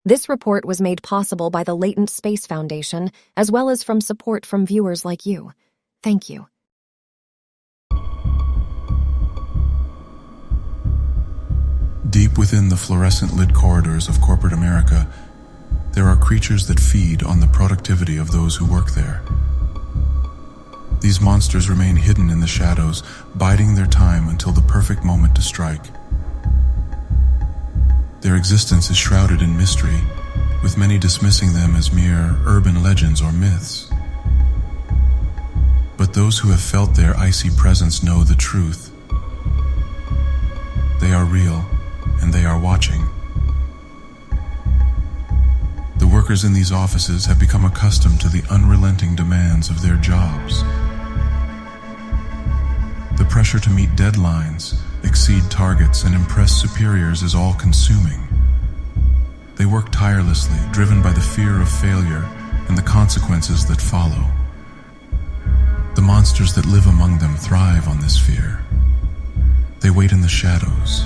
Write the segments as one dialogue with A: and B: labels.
A: This report was made possible by the Latent Space Foundation, as well as from support from viewers like you. Thank you.
B: Deep within the fluorescent-lit corridors of corporate America, there are creatures that feed on the productivity of those who work there. These monsters remain hidden in the shadows, biding their time until the perfect moment to strike. Their existence is shrouded in mystery, with many dismissing them as mere urban legends or myths. But those who have felt their icy presence know the truth. They are real, and they are watching. The workers in these offices have become accustomed to the unrelenting demands of their jobs. The pressure to meet deadlines, exceed targets, and impress superiors is all-consuming. They work tirelessly, driven by the fear of failure and the consequences that follow. The monsters that live among them thrive on this fear. They wait in the shadows,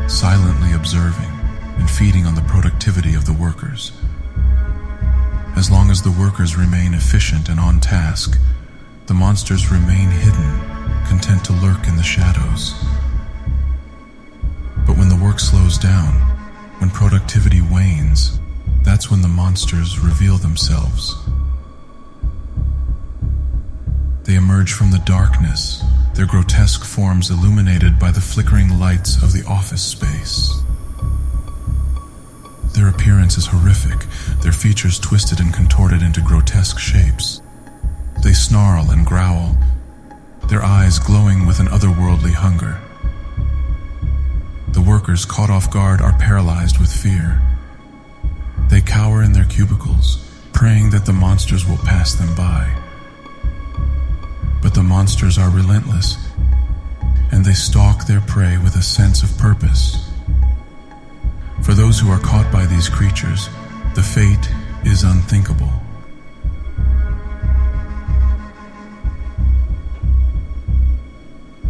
B: silently observing and feeding on the productivity of the workers. As long as the workers remain efficient and on task, the monsters remain hidden, content to lurk in the shadows. But when the work slows down, when productivity wanes, that's when the monsters reveal themselves. They emerge from the darkness, their grotesque forms illuminated by the flickering lights of the office space. Their appearance is horrific, their features twisted and contorted into grotesque shapes. They snarl and growl, their eyes glowing with an otherworldly hunger. The workers caught off guard are paralyzed with fear. They cower in their cubicles, praying that the monsters will pass them by. But the monsters are relentless, and they stalk their prey with a sense of purpose. For those who are caught by these creatures, the fate is unthinkable.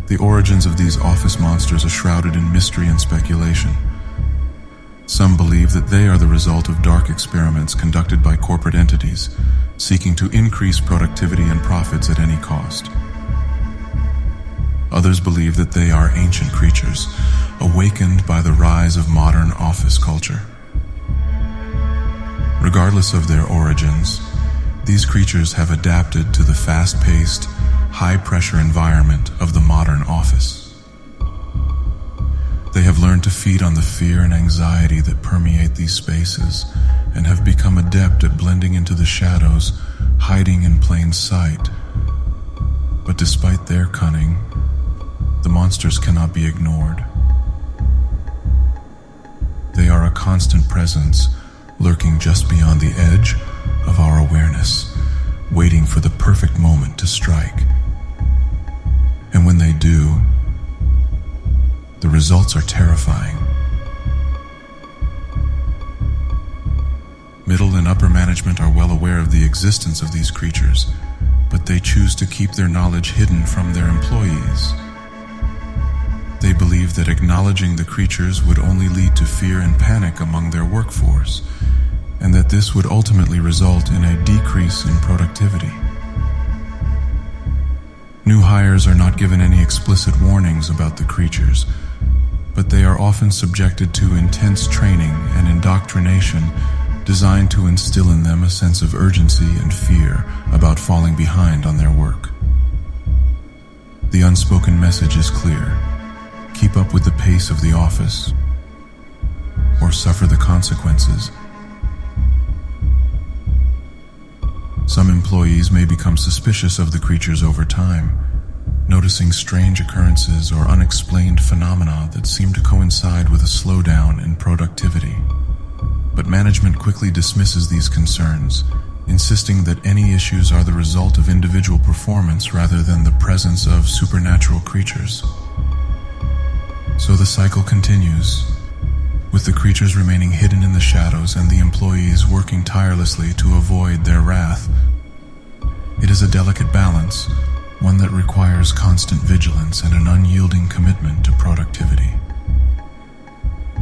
B: The origins of these office monsters are shrouded in mystery and speculation. Some believe that they are the result of dark experiments conducted by corporate entities, seeking to increase productivity and profits at any cost. Others believe that they are ancient creatures, awakened by the rise of modern office culture. Regardless of their origins, these creatures have adapted to the fast-paced, high-pressure environment of the modern office. They have learned to feed on the fear and anxiety that permeate these spaces and have become adept at blending into the shadows, hiding in plain sight. But despite their cunning, the monsters cannot be ignored. They are a constant presence, lurking just beyond the edge of our awareness, waiting for the perfect moment to strike. And when they do, the results are terrifying. Middle and upper management are well aware of the existence of these creatures, but they choose to keep their knowledge hidden from their employees. They believe that acknowledging the creatures would only lead to fear and panic among their workforce, and that this would ultimately result in a decrease in productivity. New hires are not given any explicit warnings about the creatures, but they are often subjected to intense training and indoctrination designed to instill in them a sense of urgency and fear about falling behind on their work. The unspoken message is clear: keep up with the pace of the office, or suffer the consequences. Some employees may become suspicious of the creatures over time, noticing strange occurrences or unexplained phenomena that seem to coincide with a slowdown in productivity. But management quickly dismisses these concerns, insisting that any issues are the result of individual performance rather than the presence of supernatural creatures. So the cycle continues, with the creatures remaining hidden in the shadows and the employees working tirelessly to avoid their wrath. It is a delicate balance, one that requires constant vigilance and an unyielding commitment to productivity.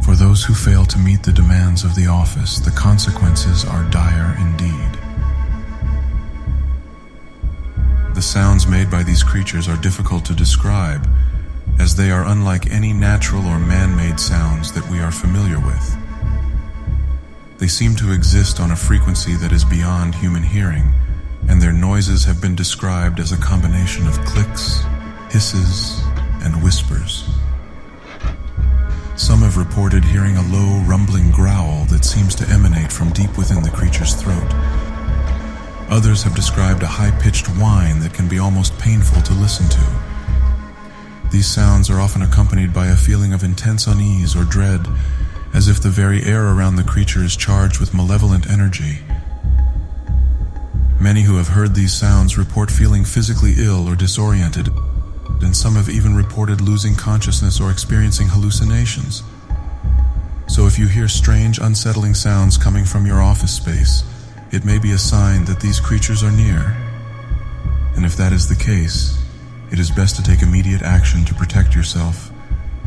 B: For those who fail to meet the demands of the office, the consequences are dire indeed. The sounds made by these creatures are difficult to describe, as they are unlike any natural or man-made sounds that we are familiar with. They seem to exist on a frequency that is beyond human hearing, and their noises have been described as a combination of clicks, hisses, and whispers. Some have reported hearing a low, rumbling growl that seems to emanate from deep within the creature's throat. Others have described a high-pitched whine that can be almost painful to listen to. These sounds are often accompanied by a feeling of intense unease or dread, as if the very air around the creature is charged with malevolent energy. Many who have heard these sounds report feeling physically ill or disoriented, and some have even reported losing consciousness or experiencing hallucinations. So if you hear strange, unsettling sounds coming from your office space, it may be a sign that these creatures are near. And if that is the case, it is best to take immediate action to protect yourself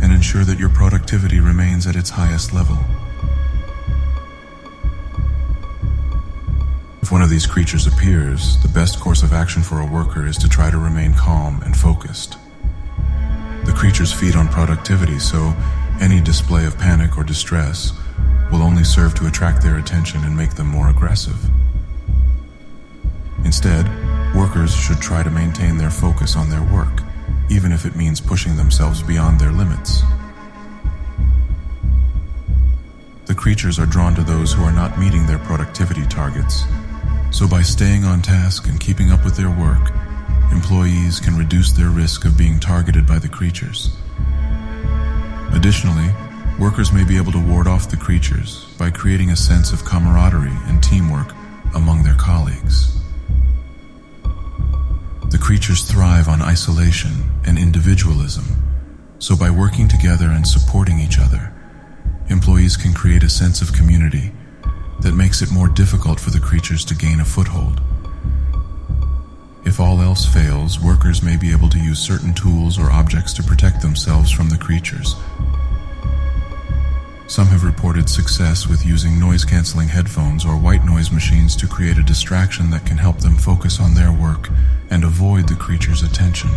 B: and ensure that your productivity remains at its highest level. If one of these creatures appears, the best course of action for a worker is to try to remain calm and focused. The creatures feed on productivity, so any display of panic or distress will only serve to attract their attention and make them more aggressive. Instead, workers should try to maintain their focus on their work, even if it means pushing themselves beyond their limits. The creatures are drawn to those who are not meeting their productivity targets, so by staying on task and keeping up with their work, employees can reduce their risk of being targeted by the creatures. Additionally, workers may be able to ward off the creatures by creating a sense of camaraderie and teamwork among their colleagues. The creatures thrive on isolation and individualism, so by working together and supporting each other, employees can create a sense of community that makes it more difficult for the creatures to gain a foothold. If all else fails, workers may be able to use certain tools or objects to protect themselves from the creatures. Some have reported success with using noise-canceling headphones or white noise machines to create a distraction that can help them focus on their work and avoid the creature's attention.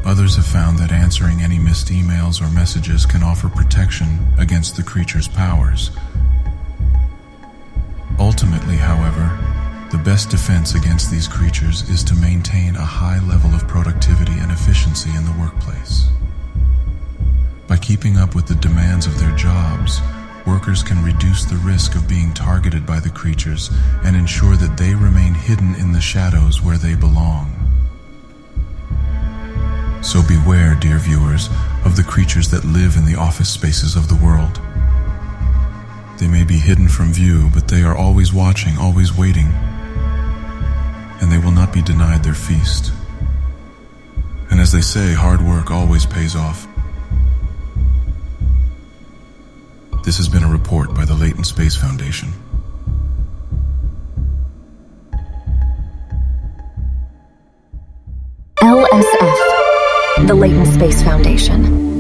B: Others have found that answering any missed emails or messages can offer protection against the creature's powers. Ultimately, however, the best defense against these creatures is to maintain a high level of productivity and efficiency in the workplace. By keeping up with the demands of their jobs, workers can reduce the risk of being targeted by the creatures and ensure that they remain hidden in the shadows where they belong. So beware, dear viewers, of the creatures that live in the office spaces of the world. They may be hidden from view, but they are always watching, always waiting, and they will not be denied their feast. And as they say, hard work always pays off. This has been a report by the Latent Space Foundation.
A: LSF, the Latent Space Foundation.